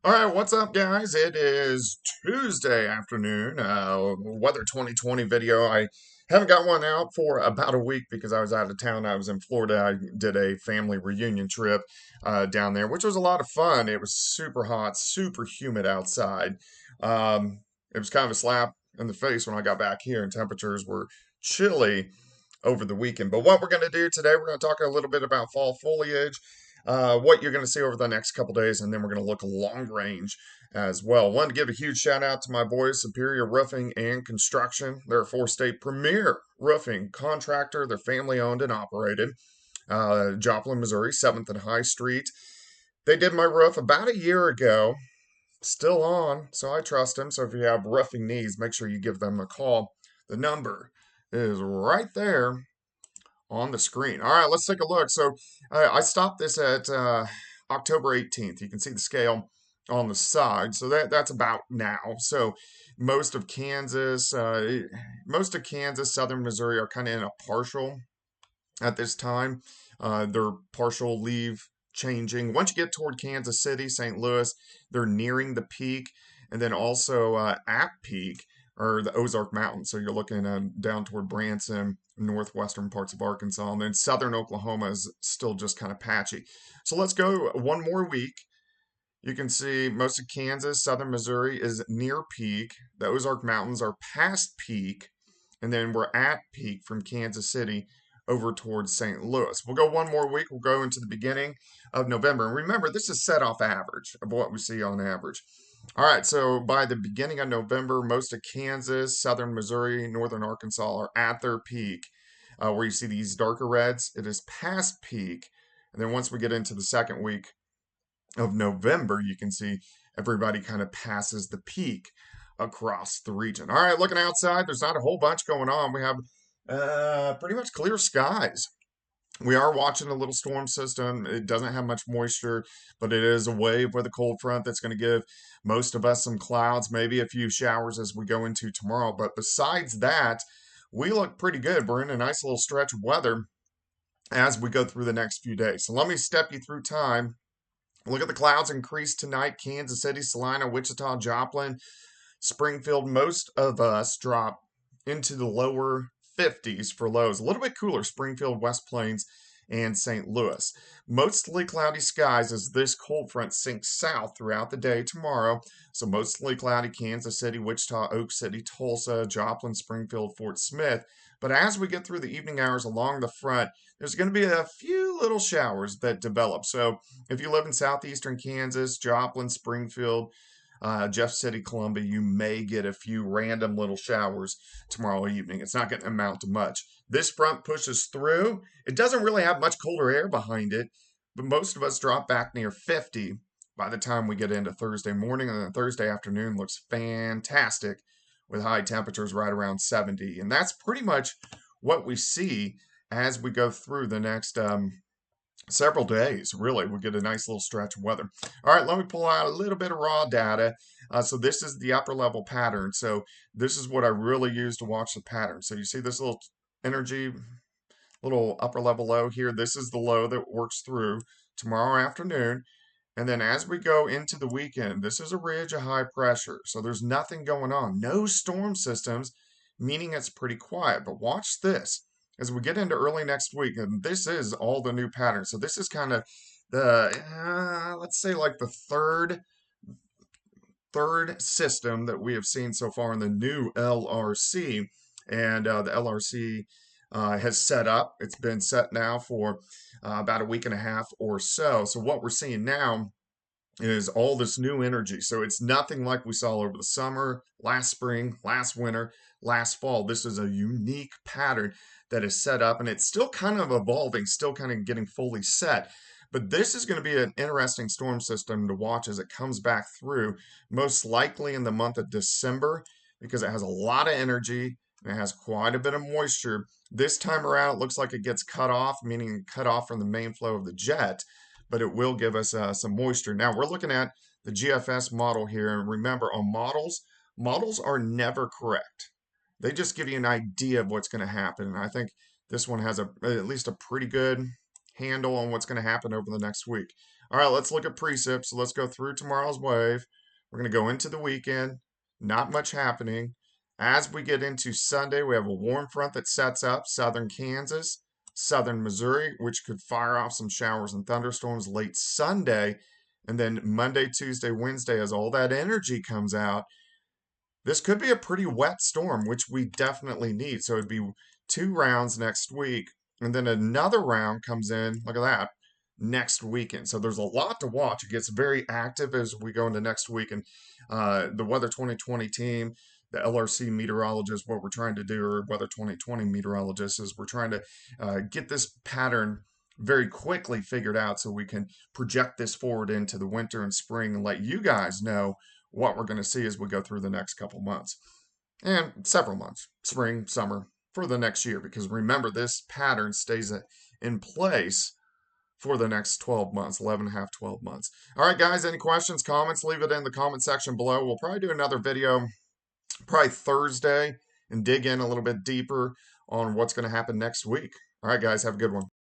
All right, what's up, guys? It is Tuesday afternoon. Weather 2020 video. I haven't got one out for about a week because I was out of town. I was in Florida. I did a family reunion trip down there, which was a lot of fun. It was super hot, super humid outside. It was kind of a slap in the face when I got back here, and temperatures were chilly over the weekend. But what we're going to do today, we're going to talk a little bit about fall foliage, what you're going to see over the next couple days, and then we're going to look long range as well. Wanted to give a huge shout out to my boys, Superior Roofing and Construction. They're a four-state premier roofing contractor. They're family owned and operated. Joplin, Missouri, 7th and High Street. They did my roof about a year ago. Still on, so I trust them. So if you have roofing needs, make sure you give them a call. The number is right there on the screen. All right, let's take a look. So I stopped this at October 18th. You can see the scale on the side. So that's about now. So most of Kansas, southern Missouri are kind of in a partial at this time. Their partial leave changing. Once you get toward Kansas City, St. Louis, they're nearing the peak. And then also at peak are the Ozark Mountains. So you're looking down toward Branson, northwestern parts of Arkansas. And then southern Oklahoma is still just kind of patchy. So let's go one more week. You can see most of Kansas, southern Missouri is near peak. The Ozark Mountains are past peak. And then we're at peak from Kansas City over towards St. Louis. We'll go one more week. We'll go into the beginning of November. And remember, this is set off average of what we see on average. All right, so by the beginning of November, most of Kansas, southern Missouri, northern Arkansas are at their peak. Where you see these darker reds, it is past peak. And then once we get into the second week of November, you can see everybody kind of passes the peak across the region. All right, looking outside, there's not a whole bunch going on. We have pretty much clear skies. We are watching a little storm system. It doesn't have much moisture, but it is a wave with a cold front that's going to give most of us some clouds, maybe a few showers as we go into tomorrow. But besides that, we look pretty good. We're in a nice little stretch of weather as we go through the next few days. So let me step you through time. Look at the clouds increase tonight. Kansas City, Salina, Wichita, Joplin, Springfield. Most of us drop into the lower 50s for lows. A little bit cooler, Springfield, West Plains, and St. Louis. Mostly cloudy skies as this cold front sinks south throughout the day tomorrow. So mostly cloudy, Kansas City, Wichita, Oak City, Tulsa, Joplin, Springfield, Fort Smith. But as we get through the evening hours along the front, there's going to be a few little showers that develop. So if you live in southeastern Kansas, Joplin, Springfield, Jeff City, Columbia, you may get a few random little showers tomorrow evening. It's not going to amount to much. This front pushes through. It doesn't really have much colder air behind it, but most of us drop back near 50 by the time we get into Thursday morning, and then Thursday afternoon looks fantastic with high temperatures right around 70. And that's pretty much what we see as we go through the next several days, really. We get a nice little stretch of weather. All right, let me pull out a little bit of raw data. So this is the upper level pattern. So this is what I really use to watch the pattern. So you see this little energy, little upper level low here. This is the low that works through tomorrow afternoon. And then as we go into the weekend, this is a ridge of high pressure. So there's nothing going on. No storm systems, meaning it's pretty quiet. But watch this as we get into early next week. And this is all the new patterns. So this is kind of the, let's say like the third system that we have seen so far in the new LRC. And the LRC has set up. It's been set now for about a week and a half or so. So what we're seeing now is all this new energy. So it's nothing like we saw over the summer, last spring, last winter, last fall. This is a unique pattern that is set up, and it's still kind of evolving, still kind of getting fully set. But this is going to be an interesting storm system to watch as it comes back through, most likely in the month of December, because it has a lot of energy and it has quite a bit of moisture. This time around, it looks like it gets cut off, meaning cut off from the main flow of the jet, but it will give us some moisture. Now we're looking at the GFS model here, and remember on models are never correct. They just give you an idea of what's going to happen, and I think this one has at least a pretty good handle on what's going to happen over the next week. All right, let's look at precip. So let's go through tomorrow's wave. We're going to go into the weekend. Not much happening. As we get into Sunday, we have a warm front that sets up southern Kansas, southern Missouri, which could fire off some showers and thunderstorms late Sunday. And then Monday, Tuesday, Wednesday, as all that energy comes out, this could be a pretty wet storm, which we definitely need. So it'd be 2 rounds next week. And then another round comes in, look at that, next weekend. So there's a lot to watch. It gets very active as we go into next week. And the Weather 2020 team, the LRC meteorologist, what we're trying to do, or Weather 2020 meteorologists, is we're trying to get this pattern very quickly figured out so we can project this forward into the winter and spring and let you guys know what we're going to see as we go through the next couple months and several months, spring, summer, for the next year. Because remember, this pattern stays in place for the next 12 months, 11 and a half, 12 months. All right, guys, any questions, comments, leave it in the comment section below. We'll probably do another video probably Thursday and dig in a little bit deeper on what's going to happen next week. All right, guys, have a good one.